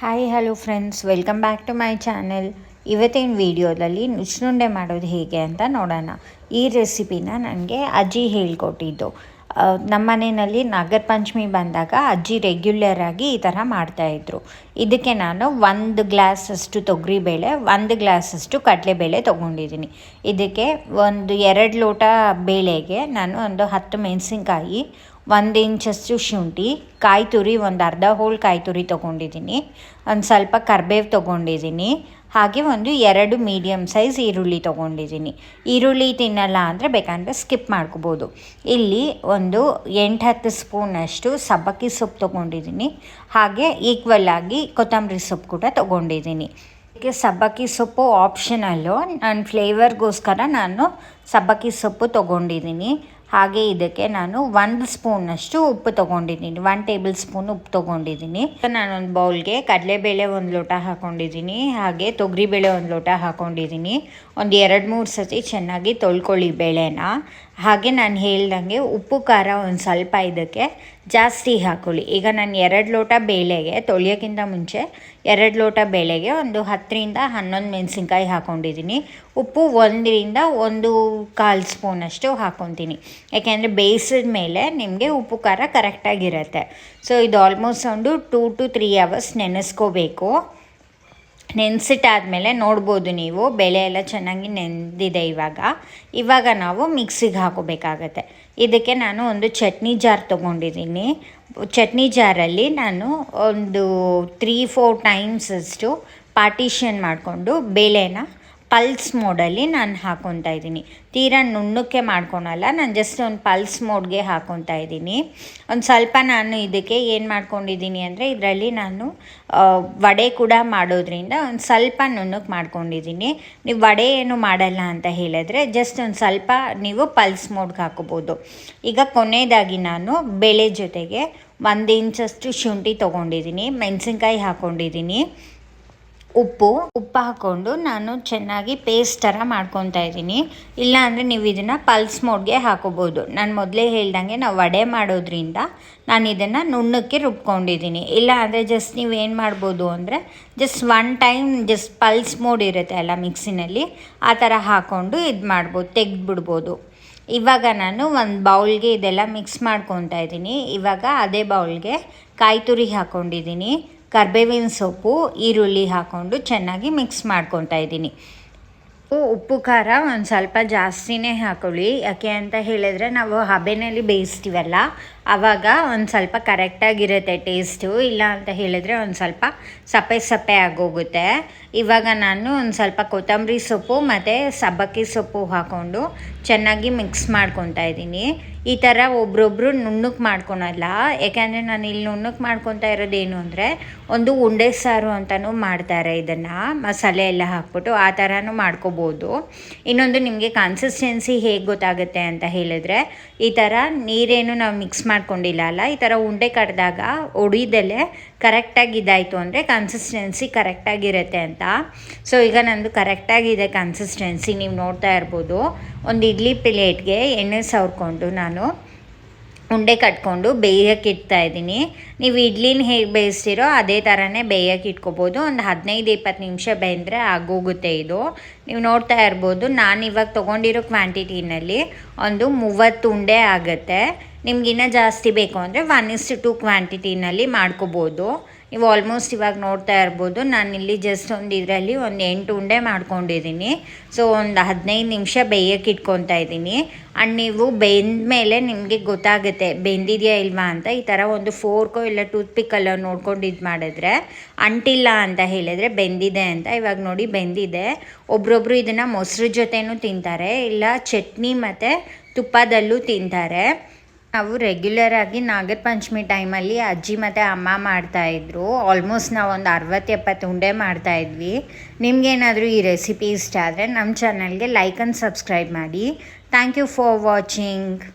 Hi hello friends, welcome back to my channel. ಇವತ್ತಿನ ವಿಡಿಯೋದಲ್ಲಿ ನುಚ್ಚುನುಂಡೆ ಮಾಡೋದು ಹೇಗೆ ಅಂತ ನೋಡೋಣ. ಈ ರೆಸಿಪಿನ ನನಗೆ ಅಜ್ಜಿ ಹೇಳ್ಕೊಟ್ಟಿದ್ದು. ನಮ್ಮ ಮನೆಯಲ್ಲಿ ನಾಗರ ಪಂಚಮಿ ಬಂದಾಗ ಅಜ್ಜಿ ರೆಗ್ಯುಲರಾಗಿ ಈ ಥರ ಮಾಡ್ತಾಯಿದ್ರು. ಇದಕ್ಕೆ ನಾನು 1 ಗ್ಲಾಸಷ್ಟು ತೊಗರಿಬೇಳೆ, 1 ಗ್ಲಾಸಷ್ಟು ಕಡಲೆಬೇಳೆ ತೊಗೊಂಡಿದ್ದೀನಿ. ಇದಕ್ಕೆ 2 ಲೋಟ ಬೇಳೆಗೆ ನಾನು ಒಂದು 10 ಮೆಣಸಿನ್ಕಾಯಿ, 1 ಇಂಚಷ್ಟು ಶುಂಠಿ, ಕಾಯಿ ತುರಿ, ಒಂದು ಅರ್ಧ ಹೋಳು ಕಾಯಿ ತುರಿ ತೊಗೊಂಡಿದ್ದೀನಿ, ಒಂದು ಸ್ವಲ್ಪ ಕರಿಬೇವು ತೊಗೊಂಡಿದ್ದೀನಿ, ಹಾಗೆ 2 ಮೀಡಿಯಮ್ ಸೈಜ್ ಈರುಳ್ಳಿ ತೊಗೊಂಡಿದ್ದೀನಿ. ಈರುಳ್ಳಿ ತಿನ್ನಲ್ಲ ಅಂದರೆ ಬೇಕಂದರೆ ಸ್ಕಿಪ್ ಮಾಡ್ಕೋಬೋದು. ಇಲ್ಲಿ 8-10 ಸ್ಪೂನಷ್ಟು ಸಬ್ಬಕ್ಕಿ ಸೊಪ್ಪು ತೊಗೊಂಡಿದ್ದೀನಿ, ಹಾಗೆ ಈಕ್ವಲ್ ಆಗಿ ಕೊತ್ತಂಬರಿ ಸೊಪ್ಪು ಕೂಡ ತೊಗೊಂಡಿದ್ದೀನಿ. ಇದಕ್ಕೆ ಸಬ್ಬಕ್ಕಿ ಸೊಪ್ಪು ಆಪ್ಷನಲ್ಲು, ನನ್ನ ಫ್ಲೇವರ್ಗೋಸ್ಕರ ನಾನು ಸಬ್ಬಕ್ಕಿ ಸೊಪ್ಪು ತೊಗೊಂಡಿದ್ದೀನಿ. ಹಾಗೆ ಇದಕ್ಕೆ ನಾನು 1 ಸ್ಪೂನಷ್ಟು ಉಪ್ಪು ತೊಗೊಂಡಿದ್ದೀನಿ, 1 ಟೇಬಲ್ ಸ್ಪೂನ್ ಉಪ್ಪು ತೊಗೊಂಡಿದ್ದೀನಿ. ನಾನೊಂದು ಬೌಲ್ಗೆ ಕಡಲೆಬೇಳೆ 1 ಲೋಟ ಹಾಕ್ಕೊಂಡಿದ್ದೀನಿ, ಹಾಗೆ ತೊಗರಿಬೇಳೆ 1 ಲೋಟ ಹಾಕ್ಕೊಂಡಿದ್ದೀನಿ. 2-3 ಸತಿ ಚೆನ್ನಾಗಿ ತೊಳ್ಕೊಳ್ಳಿ ಬೇಳೆನ. ಹಾಗೆ ನಾನು ಹೇಳ್ದಂಗೆ ಉಪ್ಪು ಖಾರ ಒಂದು ಸ್ವಲ್ಪ ಇದಕ್ಕೆ ಜಾಸ್ತಿ ಹಾಕ್ಕೊಳ್ಳಿ. ಈಗ ನಾನು 2 ಲೋಟ ಬೇಳೆಗೆ, ತೊಳೆಯೋಕ್ಕಿಂತ ಮುಂಚೆ 2 ಲೋಟ ಬೇಳೆಗೆ 10-11 ಮೆಣಸಿನ್ಕಾಯಿ ಹಾಕ್ಕೊಂಡಿದ್ದೀನಿ. ಉಪ್ಪು 1-1.25 ಸ್ಪೂನಷ್ಟು ಹಾಕ್ಕೊತೀನಿ, ಯಾಕೆಂದರೆ ಬೇಯಿಸಿದ ಮೇಲೆ ನಿಮಗೆ ಉಪ್ಪು ಖಾರ ಕರೆಕ್ಟಾಗಿರುತ್ತೆ. ಸೊ ಇದು ಆಲ್ಮೋಸ್ಟ್ 2 to 3 hours ನೆನೆಸ್ಕೋಬೇಕು. ನೆನೆಸಿಟ್ಟಾದಮೇಲೆ ನೋಡ್ಬೋದು ನೀವು, ಬೇಳೆ ಎಲ್ಲ ಚೆನ್ನಾಗಿ ನೆಂದಿದೆ. ಇವಾಗ ನಾವು ಮಿಕ್ಸಿಗೆ ಹಾಕೋಬೇಕಾಗತ್ತೆ. ಇದಕ್ಕೆ ನಾನು ಒಂದು ಚಟ್ನಿ ಜಾರ್ ತೊಗೊಂಡಿದ್ದೀನಿ. ಚಟ್ನಿ ಜಾರಲ್ಲಿ ನಾನು 3-4 ಟೈಮ್ಸಷ್ಟು ಪಾರ್ಟಿಷನ್ ಮಾಡಿಕೊಂಡು ಬೇಳೆನ ಪಲ್ಸ್ ಮೋಡಲ್ಲಿ ನಾನು ಹಾಕ್ಕೊತಾ ಇದ್ದೀನಿ. ತೀರಾ ನುಣ್ಣಕ್ಕೆ ಮಾಡ್ಕೊಳಲ್ಲ, ನಾನು ಜಸ್ಟ್ ಒಂದು ಪಲ್ಸ್ ಮೋಡ್ಗೆ ಹಾಕ್ಕೊತಾ ಇದ್ದೀನಿ. ಒಂದು ಸ್ವಲ್ಪ ನಾನು ಇದಕ್ಕೆ ಏನು ಮಾಡ್ಕೊಂಡಿದ್ದೀನಿ ಅಂದರೆ, ಇದರಲ್ಲಿ ನಾನು ವಡೆ ಕೂಡ ಮಾಡೋದ್ರಿಂದ ಒಂದು ಸ್ವಲ್ಪ ನುಣ್ಣಕ್ಕೆ ಮಾಡ್ಕೊಂಡಿದ್ದೀನಿ. ನೀವು ವಡೆ ಏನು ಮಾಡಲ್ಲ ಅಂತ ಹೇಳಿದ್ರೆ ಜಸ್ಟ್ ಒಂದು ಸ್ವಲ್ಪ ನೀವು ಪಲ್ಸ್ ಮೋಡ್ಗೆ ಹಾಕೋಬೋದು. ಈಗ ಕೊನೆಯದಾಗಿ ನಾನು ಬೇಳೆ ಜೊತೆಗೆ 1 ಇಂಚಷ್ಟು ಶುಂಠಿ ತೊಗೊಂಡಿದ್ದೀನಿ, ಮೆಣಸಿನ್ಕಾಯಿ ಹಾಕ್ಕೊಂಡಿದ್ದೀನಿ, ಉಪ್ಪು ಹಾಕ್ಕೊಂಡು ನಾನು ಚೆನ್ನಾಗಿ ಪೇಸ್ಟ್ ಥರ ಮಾಡ್ಕೊತಾ ಇದ್ದೀನಿ. ಇಲ್ಲಾಂದರೆ ನೀವು ಇದನ್ನು ಪಲ್ಸ್ ಮೋಡ್ಗೆ ಹಾಕೋಬೋದು. ನಾನು ಮೊದಲೇ ಹೇಳ್ದಂಗೆ ನಾವು ವಡೆ ಮಾಡೋದ್ರಿಂದ ನಾನು ಇದನ್ನು ನುಣ್ಣಕ್ಕೆ ರುಬ್ಕೊಂಡಿದ್ದೀನಿ. ಇಲ್ಲ ಅಂದರೆ ಜಸ್ಟ್ ನೀವು ಏನು ಮಾಡ್ಬೋದು ಅಂದರೆ, just 1 time just pulse mode ಇರುತ್ತೆ ಅಲ್ಲ ಮಿಕ್ಸಿನಲ್ಲಿ, ಆ ಥರ ಹಾಕ್ಕೊಂಡು ಇದು ಮಾಡ್ಬೋದು, ತೆಗೆದುಬಿಡ್ಬೋದು. ಇವಾಗ ನಾನು ಒಂದು ಬೌಲ್ಗೆ ಇದೆಲ್ಲ ಮಿಕ್ಸ್ ಮಾಡ್ಕೊತಾ ಇದ್ದೀನಿ. ಇವಾಗ ಅದೇ ಬೌಲ್ಗೆ ಕಾಯಿ ತುರಿ ಹಾಕ್ಕೊಂಡಿದ್ದೀನಿ, ಕರಿಬೇವಿನ ಸೊಪ್ಪು, ಈರುಳ್ಳಿ ಹಾಕ್ಕೊಂಡು ಚೆನ್ನಾಗಿ ಮಿಕ್ಸ್ ಮಾಡ್ಕೊತಾ ಇದ್ದೀನಿ. ಉಪ್ಪು ಖಾರ ಒಂದು ಸ್ವಲ್ಪ ಜಾಸ್ತಿನೇ ಹಾಕೊಳ್ಳಿ, ಯಾಕೆ ಅಂತ ಹೇಳಿದ್ರೆ ನಾವು ಹಬೆನಲ್ಲಿ ಬೇಯಿಸ್ತೀವಲ್ಲ, ಆವಾಗ ಒಂದು ಸ್ವಲ್ಪ ಕರೆಕ್ಟಾಗಿರುತ್ತೆ ಟೇಸ್ಟು. ಇಲ್ಲ ಅಂತ ಹೇಳಿದ್ರೆ ಒಂದು ಸ್ವಲ್ಪ ಸಪ್ಪೆ ಆಗೋಗುತ್ತೆ. ಇವಾಗ ನಾನು ಒಂದು ಸ್ವಲ್ಪ ಕೊತ್ತಂಬರಿ ಸೊಪ್ಪು ಮತ್ತು ಸಬ್ಬಕ್ಕಿ ಸೊಪ್ಪು ಹಾಕ್ಕೊಂಡು ಚೆನ್ನಾಗಿ ಮಿಕ್ಸ್ ಮಾಡ್ಕೊತಾ ಇದ್ದೀನಿ. ಈ ಥರ ಒಬ್ರೊಬ್ಬರು ನುಣ್ಣಕ್ಕೆ ಮಾಡ್ಕೊಳಲ್ಲ, ಯಾಕೆಂದರೆ ನಾನು ಇಲ್ಲಿ ನುಣ್ಣಕ್ಕೆ ಮಾಡ್ಕೊತಾ ಇರೋದೇನು ಅಂದರೆ, ಒಂದು ಉಂಡೆ ಸಾರು ಅಂತಲೂ ಮಾಡ್ತಾರೆ, ಇದನ್ನು ಮಸಾಲೆ ಎಲ್ಲ ಹಾಕ್ಬಿಟ್ಟು ಆ ಥರನೂ ಮಾಡ್ಕೋಬೋದು. ಇನ್ನೊಂದು ನಿಮಗೆ ಕನ್ಸಿಸ್ಟೆನ್ಸಿ ಹೇಗೆ ಗೊತ್ತಾಗುತ್ತೆ ಅಂತ ಹೇಳಿದ್ರೆ, ಈ ಥರ ನೀರೇನು ನಾವು ಮಿಕ್ಸ್ ಮಾಡ್ಕೊಂಡಿಲ್ಲ ಅಲ್ಲ, ಈ ಥರ ಉಂಡೆ ಕಟ್ಟಿದಾಗ ಒಡಿದಲ್ಲೇ ಕರೆಕ್ಟಾಗಿ ಇದಾಯಿತು ಅಂದರೆ ಕನ್ಸಿಸ್ಟೆನ್ಸಿ ಕರೆಕ್ಟಾಗಿರುತ್ತೆ ಅಂತ. ಸೊ ಈಗ ನಂದು ಕರೆಕ್ಟಾಗಿದೆ ಕನ್ಸಿಸ್ಟೆನ್ಸಿ, ನೀವು ನೋಡ್ತಾ ಇರ್ಬೋದು. ಒಂದು ಇಡ್ಲಿ ಪ್ಲೇಟ್ಗೆ ಎಣ್ಣೆ ಸವರ್ಕೊಂಡು ನಾನು ಉಂಡೆ ಕಟ್ಕೊಂಡು ಬೇಯಕ್ಕೆ ಇಡ್ತಾಯಿದ್ದೀನಿ. ನೀವು ಇಡ್ಲಿನ ಹೇಗೆ ಬೇಯಿಸ್ತೀರೋ ಅದೇ ಥರನೇ ಬೇಯಕ್ಕೆ ಇಟ್ಕೋಬೋದು. ಒಂದು 15-20 ನಿಮಿಷ ಬೇಯಿದ್ರೆ ಆಗೋಗುತ್ತೆ ಇದು. ನೀವು ನೋಡ್ತಾ ಇರ್ಬೋದು, ನಾನು ಇವಾಗ ತೊಗೊಂಡಿರೋ ಕ್ವಾಂಟಿಟಿನಲ್ಲಿ ಒಂದು 30 ಉಂಡೆ ಆಗುತ್ತೆ. ನಿಮ್ಗಿನ್ನ ಜಾಸ್ತಿ ಬೇಕು ಅಂದರೆ 1:2 ಕ್ವಾಂಟಿಟಿನಲ್ಲಿ ಮಾಡ್ಕೋಬೋದು. ನೀವು ಆಲ್ಮೋಸ್ಟ್ ಇವಾಗ ನೋಡ್ತಾ ಇರ್ಬೋದು, ನಾನಿಲ್ಲಿ ಜಸ್ಟ್ ಇದರಲ್ಲಿ 8 ಉಂಡೆ ಮಾಡ್ಕೊಂಡಿದ್ದೀನಿ. ಸೊ ಒಂದು 15 ನಿಮಿಷ ಬೇಯಕ್ಕೆ ಇಟ್ಕೊತಾ ಇದ್ದೀನಿ. ಆ್ಯಂಡ್ ನೀವು ಬೆಂದ ಮೇಲೆ ನಿಮಗೆ ಗೊತ್ತಾಗುತ್ತೆ ಬೆಂದಿದೆಯಾ ಇಲ್ವಾ ಅಂತ. ಈ ಥರ ಒಂದು ಫೋರ್ಕೋ ಇಲ್ಲ ಟೂತ್ಪಿಕ್ಕಲ್ಲೋ ನೋಡ್ಕೊಂಡು ಇದು ಮಾಡಿದ್ರೆ, ಅಂಟಿಲ್ಲ ಅಂತ ಹೇಳಿದರೆ ಬೆಂದಿದೆ ಅಂತ. ಇವಾಗ ನೋಡಿ ಬೆಂದಿದೆ. ಒಬ್ರೊಬ್ರು ಇದನ್ನು ಮೊಸರು ಜೊತೆನೂ ತಿಂತಾರೆ, ಇಲ್ಲ ಚಟ್ನಿ ಮತ್ತು ತುಪ್ಪದಲ್ಲೂ ತಿಂತಾರೆ. ನಾವು ರೆಗ್ಯುಲರಾಗಿ ನಾಗರ ಪಂಚಮಿ ಟೈಮಲ್ಲಿ ಅಜ್ಜಿ ಮತ್ತು ಅಮ್ಮ ಮಾಡ್ತಾಯಿದ್ರು. ಆಲ್ಮೋಸ್ಟ್ ನಾವು ಒಂದು 60-70 ಉಂಡೆ ಮಾಡ್ತಾಯಿದ್ವಿ. ನಿಮಗೇನಾದರೂ ಈ ರೆಸಿಪಿ ಇಷ್ಟ ಆದರೆ ನಮ್ಮ ಚಾನಲ್ಗೆ ಲೈಕ್ ಆ್ಯಂಡ್ ಸಬ್ಸ್ಕ್ರೈಬ್ ಮಾಡಿ. Thank you for watching.